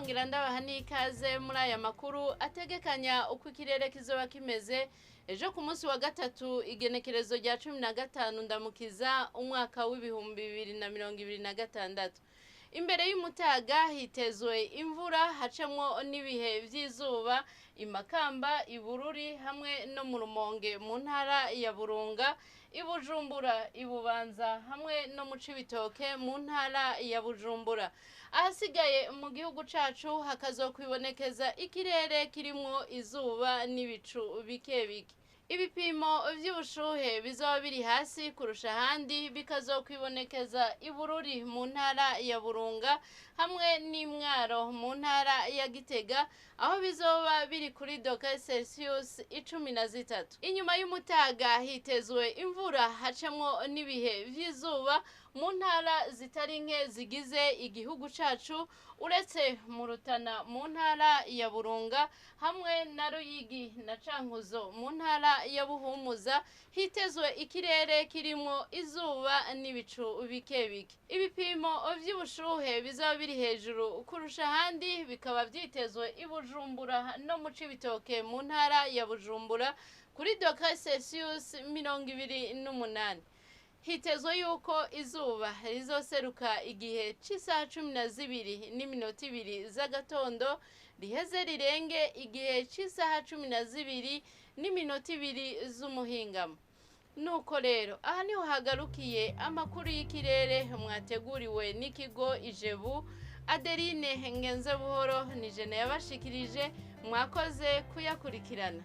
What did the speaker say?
nongera ndabaha n'ikaze muri aya makuru ategekanya uko ikirere kizoba kimeze ejo ku munsi wa gatatu igenekerezo rya 15 ndamukiza umwaka w'ibihumbi 2026. Imbere y'umutaga hitezwe imvura hacemwo n'ibihe vy'izuba Imakamba, Ibururi hamwe no mu Rumonge mu ntara ya Burunga, Ibujumbura, Ibubanza hamwe no mu Cibitoke mu ntara ya Bujumbura. Ahasigaye mu gihugu cacu hakazokwibonekeza ikirere kirimwo izuba n'ibicu bike bike. Ibipimo vy'ubushuhe bizoba biri hasi kurusha ahandi bikazokwibonekeza Ibururi mu ntara ya Burunga hamwe n'Imwaro mu ntara ya Gitega aho bizoba biri kuri °C 13. Inyuma y'umutaga hitezwe imvura hacemwo n'ibihe vy'izuba mu ntara zitari nke zigize igihugu cacu uretse mu Rutana mu ntara ya Burunga hamwe na Ruyigi na Cankuzo mu ntara ya Buhumuza hitezwe ikirere kirimwo izuba n'ibicu bike bike. Ibipimo vy'ubushuhe bizoba biri hejuru kurusha ahandi bikaba vyitezwe Ibujumbura no mu Cibitoke mu ntara ya Bujumbura kuri °C 28. Hitezwe yuko izuba rizoseruka igihe c'isaha 12:02 z'agatondo riheze rirenge igihe c'isaha 12:02 z'umuhingamo. Nuko rero aha niho hagarukiye amakuru y'ikirere mwateguriwe n'ikigo Ijebu. Adeline Ngenze buhoro ni jene yabashikirije, mwakoze kuyakurikirana.